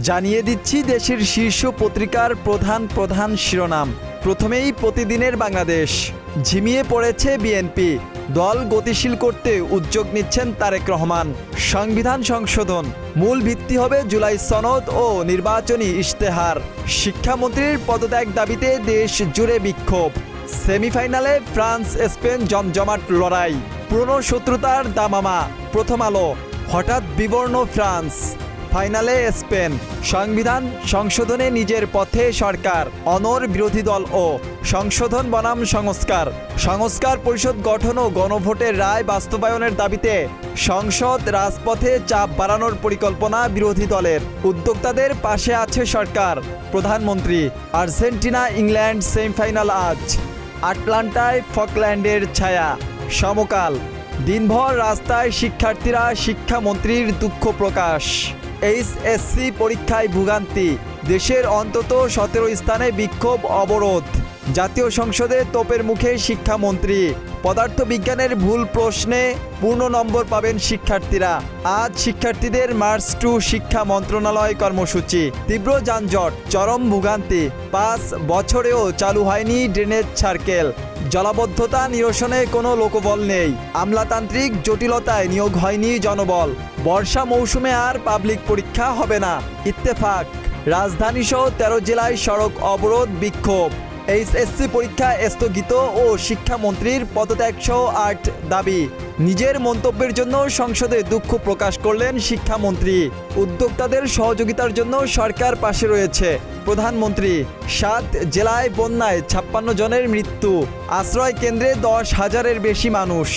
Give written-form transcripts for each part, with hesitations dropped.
জানিয়ে দিচ্ছি দেশের শীর্ষ পত্রিকার প্রধান শিরোনাম। প্রথমেই প্রতিদিনের বাংলাদেশ। ঝিমিয়ে পড়েছে বিএনপি, দল গতিশীল করতে উদ্যোগ নিচ্ছেন তারেক রহমান। সংবিধান সংশোধন, মূল ভিত্তি হবে জুলাই সনদ ও নির্বাচনী ইশতেহার। শিক্ষামন্ত্রীর পদত্যাগ দাবিতে দেশ জুড়ে বিক্ষোভ। সেমিফাইনালে ফ্রান্স স্পেন জমজমাট লড়াই, পুরনো শত্রুতার দামামা। প্রথম আলো। হঠাৎ বিবর্ণ ফ্রান্স, ফাইনালে স্পেন। সংবিধান সংশোধনে নিজের পথে সরকার, অনর বিরোধী দল ও সংশোধন বনাম সংস্কার পরিষদ গঠন ও গণভোটের রায় বাস্তবায়নের দাবিতে সংসদ রাজপথে চাপ বাড়ানোর পরিকল্পনা বিরোধী দলের। উদ্যোক্তাদের পাশে আছে সরকার। প্রধানমন্ত্রী। আর্জেন্টিনা ইংল্যান্ড সেমিফাইনাল আজ। আটলান্টায় ফকল্যান্ডের ছায়া। সমকাল। দিনভর রাস্তায় শিক্ষার্থীরা, শিক্ষামন্ত্রীর দুঃখ প্রকাশ। এইচএসসি পরীক্ষায় ভোগান্তি, দেশের অন্তত 17 স্থানে বিক্ষোভ অবরোধ। জাতীয় সংসদে তোপের মুখে শিক্ষামন্ত্রী। পদার্থবিজ্ঞানের ভুল প্রশ্নে পূর্ণ নম্বর পাবেন শিক্ষার্থীরা। আজ শিক্ষার্থীদের মার্চ টু শিক্ষা মন্ত্রণালয় কর্মসূচি। তীব্র যানজট, চরম ভোগান্তি। 5 বছরেও চালু হয়নি ড্রেনেজ সার্কেল। জলাবদ্ধতা নিরসনে কোনো লোকবল নেই। আমলাতান্ত্রিক জটিলতায় নিয়োগ হয়নি জনবল। বর্ষা মৌসুমে আর পাবলিক পরীক্ষা হবে না। ইত্তেফাক। রাজধানীসহ 13 জেলায় সড়ক অবরোধ, বিক্ষোভ। এইচএসসি পরীক্ষা স্থগিত ও শিক্ষামন্ত্রীর পদত্যাগ সহ 8 দাবি। নিজের মন্তব্যের জন্য সংসদে দুঃখ প্রকাশ করলেন শিক্ষামন্ত্রী। উদ্যোক্তাদের সহযোগিতার জন্য সরকার পাশে রয়েছে। প্রধানমন্ত্রী। 7 জেলায় বন্যায় 56 জনের মৃত্যু। আশ্রয় কেন্দ্রে 10,000-এর বেশি মানুষ।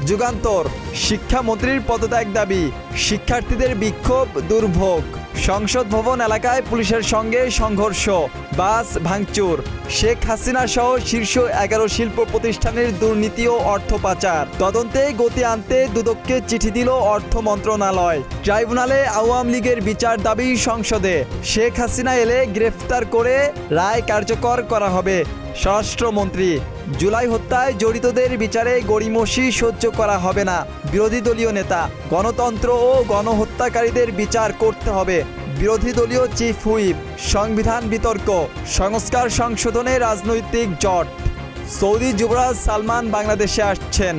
যুগান্তর। শিক্ষামন্ত্রীর পদত্যাগ দাবি, শিক্ষার্থীদের বিক্ষোভ, দুর্ভোগ। সংসদ ভবন এলাকায় পুলিশের সঙ্গে সংঘর্ষ, বাস ভাঙচুর। শেখ হাসিনা সহ শীর্ষ 11 শিল্প প্রতিষ্ঠানের দুর্নীতি ও অর্থ পাচার তদন্তে গতি আনতে দুদককে চিঠি দিল অর্থ মন্ত্রণালয়। ট্রাইব্যুনালে আওয়ামী লীগের বিচার দাবি সংসদে। শেখ হাসিনা এলে গ্রেফতার করে রায় কার্যকর করা হবে। স্বরাষ্ট্রমন্ত্রী। জুলাই হত্যায় জড়িতদের বিচারে গড়িমসি সহ্য করা হবে না। বিরোধী দলীয় নেতা। গণতন্ত্র ও গণহত্যাকারীদের বিচার করতে হবে। বিরোধী দলীয় চিফ হুইপ। সংবিধান বিতর্ক, সংস্কার সংশোধনে রাজনৈতিক জট। সৌদি যুবরাজ সালমান বাংলাদেশে আসছেন।